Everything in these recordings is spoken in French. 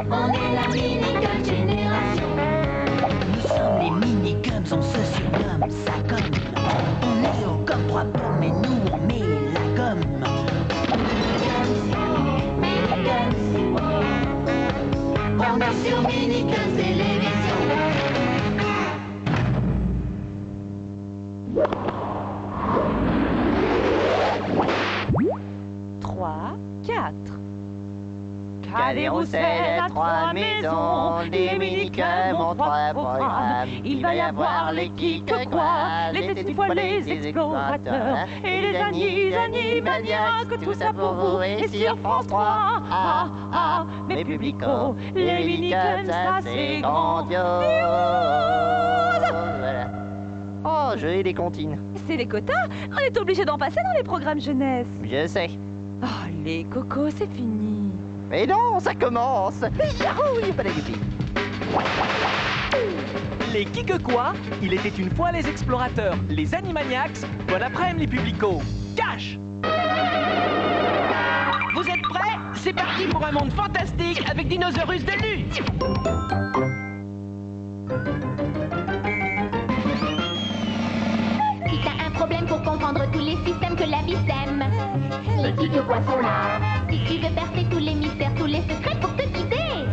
On est la minigum génération. Nous sommes les minigums, on se surnomme ça comme. On est haut comme 3 pommes, mais nous on met la gomme. Minigum si haut. On est sur Minigum Télévision. 3, 4. Carrousel à 3 maisons, les minicums ont 3 programmes. Il va y avoir les Kikekwa, les Têtes fois les explorateurs, et les animaniacs, tout ça pour vous et sur France 3. Ah, ah, mes publicos, les minicums, ça c'est grandiose. Voilà. Oh, je hais les comptines. C'est les quotas. On est obligé d'en passer dans les programmes jeunesse. Je sais. Oh, les cocos, c'est fini. Mais non, ça commence. Yahoo, il n'y a pas d'agrippé. Les Kikekwa, il était une fois les explorateurs, les Animaniacs, bon après-midi les publicos. Cash! Vous êtes prêts? C'est parti pour un monde fantastique avec Dinosaurus de lutte! Si t'as un problème pour comprendre tous les systèmes que la vie sème, les Kikekwa sont là. Si tu veux percer tous les mystères, tous les secrets pour te guider,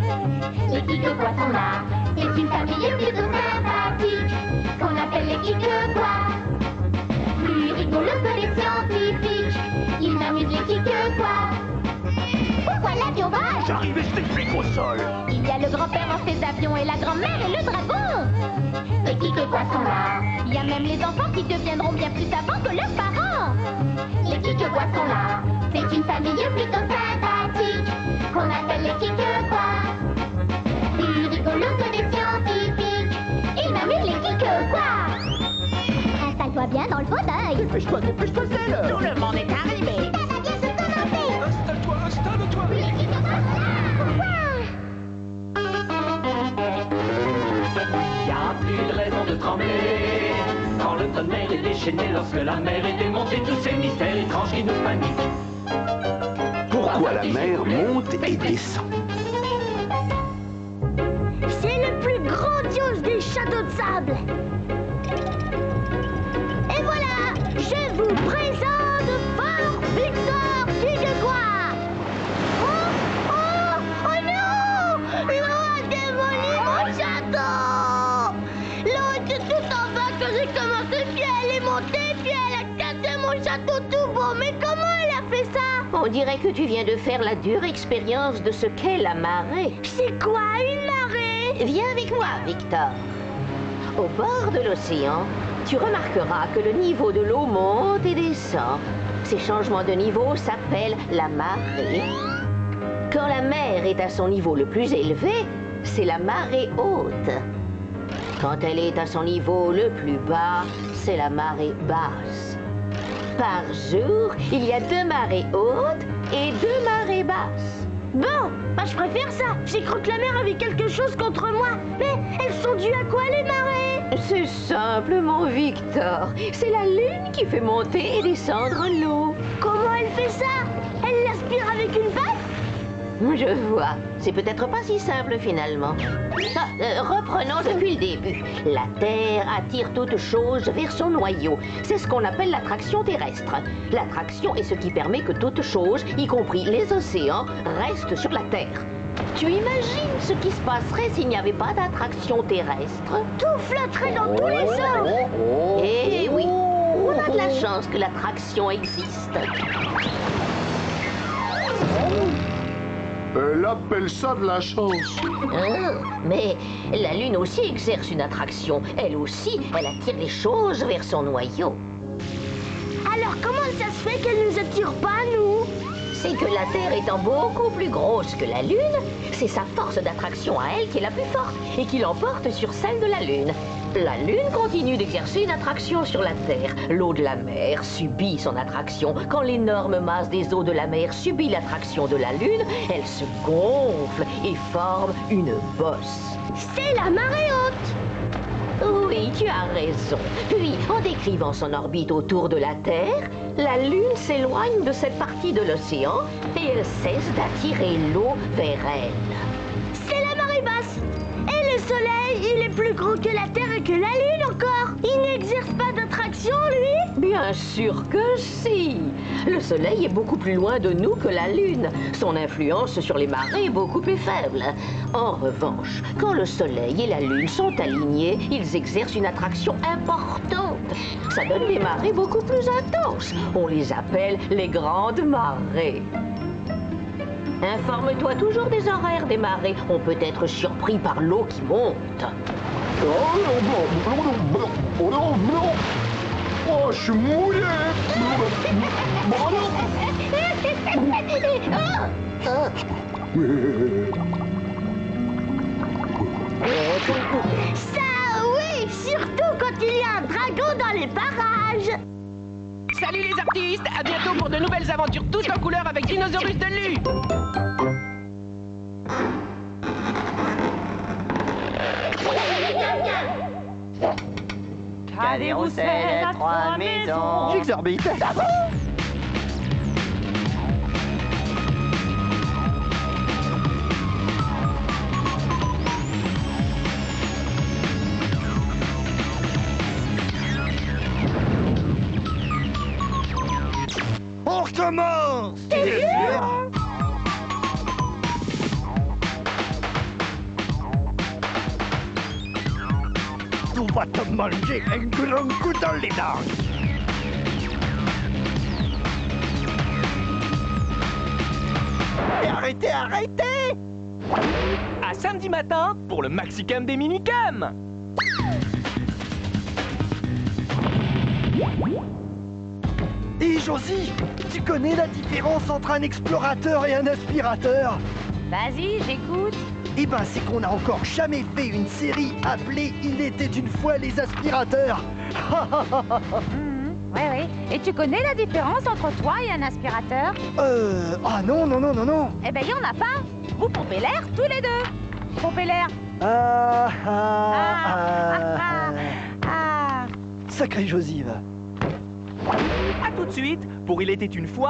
les Kikekwa sont là. C'est une famille plutôt sympathique qu'on appelle les Kikekwa. Plus rigolo que les scientifiques, ils m'amusent les Kikekwa. Pourquoi l'avion vole? J'arrive et je t'explique au sol! Il y a le grand-père en ses avions et la grand-mère et le dragon. Les Kikekwa sont là. Il y a même les enfants qui deviendront bien plus savants que leurs parents. Les Kikekwa sont là. C'est une famille plutôt sympathique qu'on appelle les Kikekwa. Plus rigolo que les scientifiques, ils m'amusent les Kikekwa. Installe-toi bien dans le fauteuil. Dépêche-toi, c'est l'heure. Tout le monde est arrivé. Ça va bien se commencer. Installe-toi, installe-toi! Les Kikekwa sont là. Y a plus de raison de trembler quand le tonnerre est déchaîné, lorsque la mer est démontée, tous ces mystères étranges qui nous paniquent. Pourquoi la mer monte et descend? C'est le plus grandiose des châteaux de sable. Et voilà, je vous présente Fort Victor Kikekwa. Oh, oh, oh non! L'eau a démoli mon château! L'eau était tout en bas quand j'ai commencé, puis elle est montée, puis elle a cassé mon château tout beau. Mais comment elle a fait ça? On dirait que tu viens de faire la dure expérience de ce qu'est la marée. C'est quoi une marée? Viens avec moi, Victor. Au bord de l'océan, tu remarqueras que le niveau de l'eau monte et descend. Ces changements de niveau s'appellent la marée. Quand la mer est à son niveau le plus élevé, c'est la marée haute. Quand elle est à son niveau le plus bas, c'est la marée basse. Par jour, il y a 2 marées hautes et 2 marées basses. Bon, bah je préfère ça. J'ai cru que la mer avait quelque chose contre moi. Mais elles sont dues à quoi les marées? C'est simple, mon Victor. C'est la lune qui fait monter et descendre l'eau. Comment elle fait ça? Elle l'aspire avec une vague? Je vois. C'est peut-être pas si simple finalement. Reprenons depuis le début. La Terre attire toute chose vers son noyau. C'est ce qu'on appelle l'attraction terrestre. L'attraction est ce qui permet que toute chose, y compris les océans, reste sur la Terre. Tu imagines ce qui se passerait s'il n'y avait pas d'attraction terrestre? Tout flotterait dans tous les sens. Eh oui, on a de la chance que l'attraction existe. Elle appelle ça de la chance. Mais la Lune aussi exerce une attraction. Elle aussi, elle attire les choses vers son noyau. Alors comment ça se fait qu'elle nous attire pas, nous? C'est que la Terre étant beaucoup plus grosse que la Lune, c'est sa force d'attraction à elle qui est la plus forte et qui l'emporte sur celle de la Lune. La Lune continue d'exercer une attraction sur la Terre. L'eau de la mer subit son attraction. Quand l'énorme masse des eaux de la mer subit l'attraction de la Lune, elle se gonfle et forme une bosse. C'est la marée haute. Oui, tu as raison. Puis, en décrivant son orbite autour de la Terre, La Lune s'éloigne de cette partie de l'océan et elle cesse d'attirer l'eau vers elle. C'est la marée basse. Et le soleil, il est plus gros que la Terre et que la Lune encore. Il n'exerce pas d'attraction, lui? Bien sûr que si. Le soleil est beaucoup plus loin de nous que la Lune. Son influence sur les marées est beaucoup plus faible. En revanche, quand le soleil et la Lune sont alignés, ils exercent une attraction importante. Ça donne des marées beaucoup plus intenses. On les appelle les grandes marées. Informe-toi toujours des horaires des marées. On peut être surpris par l'eau qui monte. Oh, je suis mouillé. Ça, oui, surtout quand il y a un dragon dans les parages. Salut les artistes, à bientôt pour de nouvelles aventures toutes en couleur avec Dinosaurus de Lu. T'as des rousselles à 3 maisons. J'exorbite. On recommence. T'es sûr? Tu vas te manger un grand coup dans les dents. Et arrêtez, arrêtez! À samedi matin pour le Maxicam des Minicams. Et Josie, tu connais la différence entre un explorateur et un aspirateur? Vas-y, j'écoute. Eh ben, c'est qu'on n'a encore jamais fait une série appelée « Il était une fois les aspirateurs ». Oui, oui. Et tu connais la différence entre toi et un aspirateur? Ah non, non, non, non, non. Eh ben, il y en a pas. Vous pompez l'air tous les deux. Pompez l'air. Sacré Josive. À tout de suite pour Il était une fois.